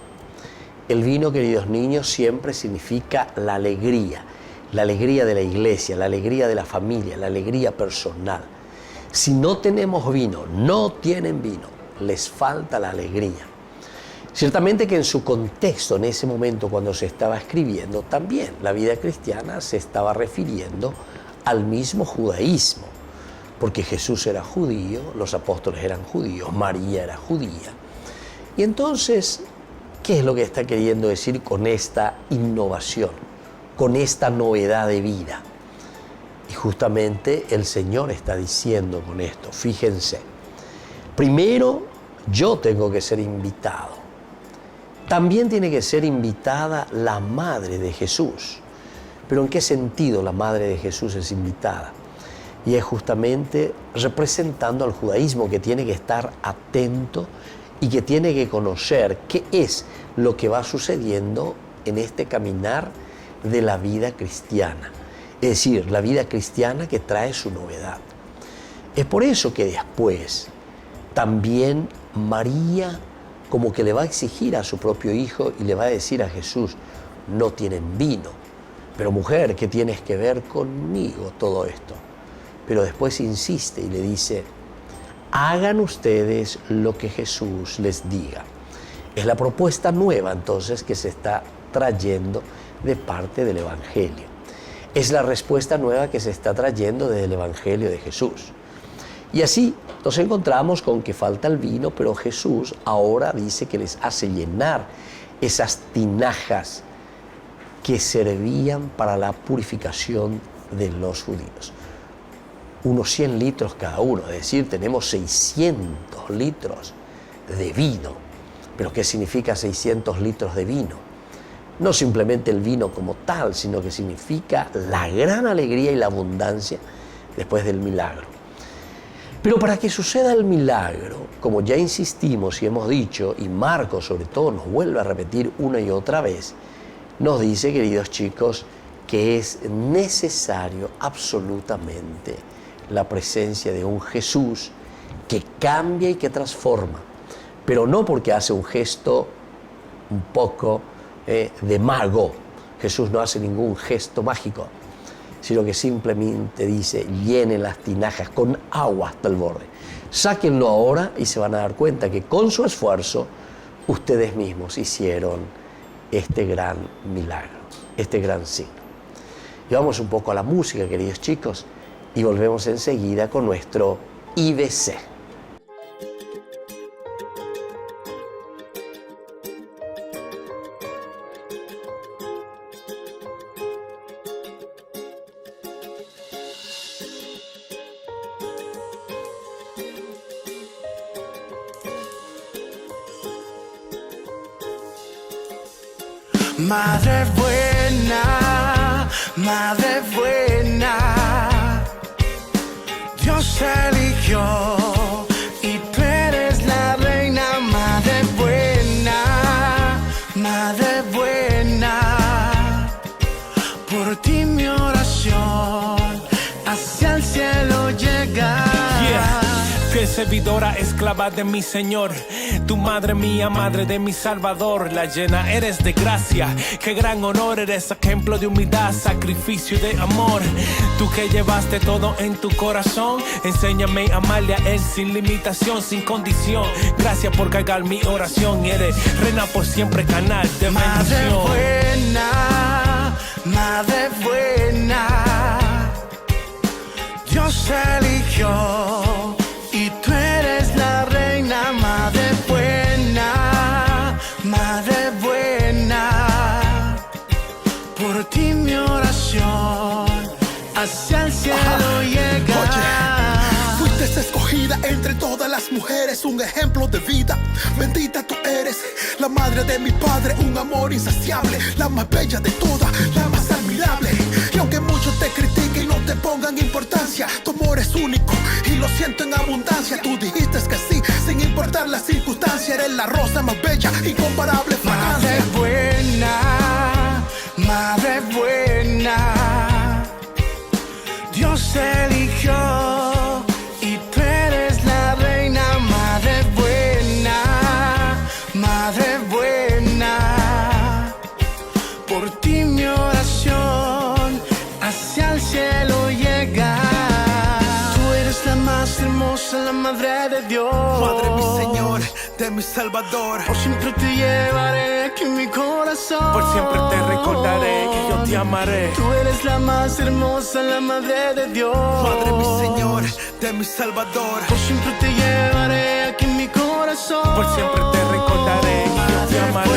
Speaker 6: El vino, queridos niños, siempre significa la alegría de la iglesia, la alegría de la familia, la alegría personal. Si no tenemos vino, no tienen vino, les falta la alegría. Ciertamente que en su contexto, en ese momento cuando se estaba escribiendo, también la vida cristiana se estaba refiriendo al mismo judaísmo, porque Jesús era judío, los apóstoles eran judíos, María era judía. Y entonces, ¿qué es lo que está queriendo decir con esta innovación, con esta novedad de vida? Y justamente el Señor está diciendo con esto, fíjense, primero yo tengo que ser invitado. También tiene que ser invitada la madre de Jesús. ¿Pero en qué sentido la madre de Jesús es invitada? Y es justamente representando al judaísmo, que tiene que estar atento y que tiene que conocer qué es lo que va sucediendo en este caminar de la vida cristiana. Es decir, la vida cristiana que trae su novedad. Es por eso que después también María como que le va a exigir a su propio hijo y le va a decir a Jesús: no tienen vino. Pero mujer, ¿qué tienes que ver conmigo todo esto? Pero después insiste y le dice: hagan ustedes lo que Jesús les diga. Es la propuesta nueva entonces que se está trayendo de parte del Evangelio. Es la respuesta nueva que se está trayendo desde el Evangelio de Jesús. Y así nos encontramos con que falta el vino, pero Jesús ahora dice que les hace llenar esas tinajas que servían para la purificación de los judíos. Unos 100 litros cada uno, es decir, tenemos 600 litros de vino. ¿Pero qué significa 600 litros de vino? No simplemente el vino como tal, sino que significa la gran alegría y la abundancia después del milagro. Pero para que suceda el milagro, como ya insistimos y hemos dicho, y Marcos sobre todo nos vuelve a repetir una y otra vez, nos dice, queridos chicos, que es necesario absolutamente la presencia de un Jesús que cambia y que transforma, pero no porque hace un gesto un poco de mago. Jesús no hace ningún gesto mágico, sino que simplemente dice: llenen las tinajas con agua hasta el borde. Sáquenlo ahora y se van a dar cuenta que con su esfuerzo ustedes mismos hicieron este gran milagro, este gran signo. Y vamos un poco a la música, queridos chicos, y volvemos enseguida con nuestro IBC.
Speaker 8: Madre buena, Dios eligió y tú eres la reina. Madre buena, por ti mi oración hacia el cielo llega.
Speaker 9: fiel servidora, esclava de mi Señor. Tu madre mía, madre de mi Salvador, la llena eres de gracia. Qué gran honor, eres ejemplo de humildad, sacrificio de amor. Tú que llevaste todo en tu corazón, enséñame a amarle a Él sin limitación, sin condición. Gracias por cargar mi oración. Eres reina por siempre, canal de bendición.
Speaker 8: Madre buena, Dios eligió y tú eres la reina. Madre buena, por ti mi oración hacia el cielo llega.
Speaker 12: Oye, fuiste escogida entre todas las mujeres, un ejemplo de vida. Bendita tú eres, la madre de mi padre, un amor insaciable, la más bella de todas, la más admirable. Y aunque muchos te critiquen y no te pongan importancia, tu amor es único y lo siento en abundancia. Tú dijiste que sí, sin importar la circunstancia, eres la rosa más bella, incomparable fragancia.
Speaker 8: Madre buena, Dios eligió y tú eres la reina. Madre buena, por ti mi oración hacia el cielo llega. Tú eres la más hermosa, la madre de Dios,
Speaker 12: Madre mi Señor, de mi Salvador.
Speaker 8: Por siempre te llevaré aquí en mi corazón.
Speaker 9: Por siempre te recordaré y yo te amaré.
Speaker 8: Tú eres la más hermosa, la madre de Dios,
Speaker 12: Madre mi Señor, de mi Salvador.
Speaker 8: Por siempre te llevaré aquí en mi corazón.
Speaker 9: Por siempre te recordaré y yo te amaré.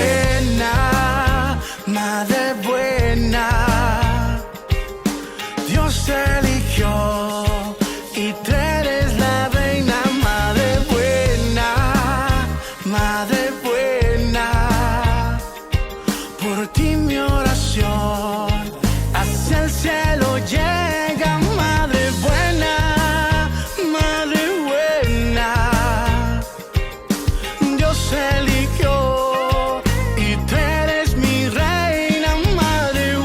Speaker 8: Madre buena, Dios eligió y tú eres la reina. Madre buena, por ti mi oración hacia el cielo llega. Madre buena, Dios eligió y tú eres mi reina. Madre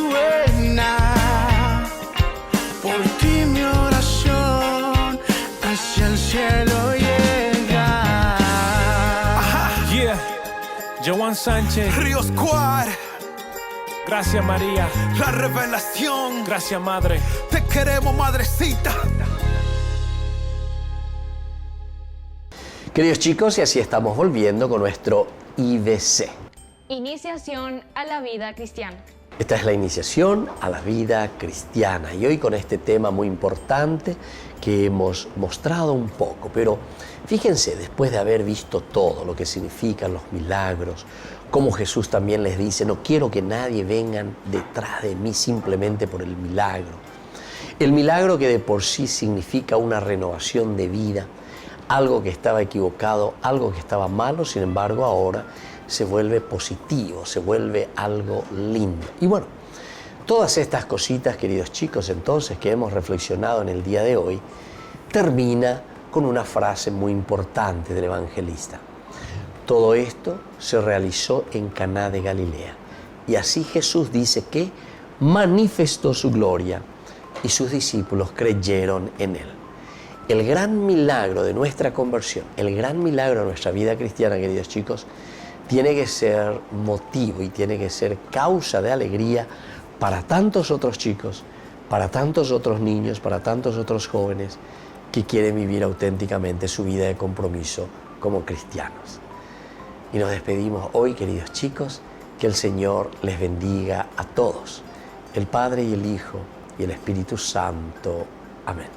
Speaker 8: buena, por ti mi oración hacia el cielo llega.
Speaker 9: Joan Sánchez,
Speaker 12: Río Squad,
Speaker 9: gracias María,
Speaker 12: la revelación.
Speaker 9: gracias Madre.
Speaker 12: Te queremos, madrecita.
Speaker 6: Queridos chicos, y así estamos volviendo con nuestro IBC.
Speaker 7: Iniciación a la vida cristiana.
Speaker 6: Esta es la iniciación a la vida cristiana y hoy con este tema muy importante que hemos mostrado un poco, pero fíjense, después de haber visto todo lo que significan los milagros, como Jesús también les dice, no quiero que nadie venga detrás de mí simplemente por el milagro que de por sí significa una renovación de vida, algo que estaba equivocado, algo que estaba malo, sin embargo ahora se vuelve positivo, se vuelve algo lindo. Y bueno, todas estas cositas, queridos chicos, entonces, que hemos reflexionado en el día de hoy, termina con una frase muy importante del evangelista. Todo esto se realizó en Caná de Galilea. Y así Jesús dice que manifestó su gloria y sus discípulos creyeron en él. El gran milagro de nuestra conversión, el gran milagro de nuestra vida cristiana, queridos chicos, tiene que ser motivo y tiene que ser causa de alegría para tantos otros chicos, para tantos otros niños, para tantos otros jóvenes que quieren vivir auténticamente su vida de compromiso como cristianos. Y nos despedimos hoy, queridos chicos, que el Señor les bendiga a todos, el Padre y el Hijo y el Espíritu Santo. Amén.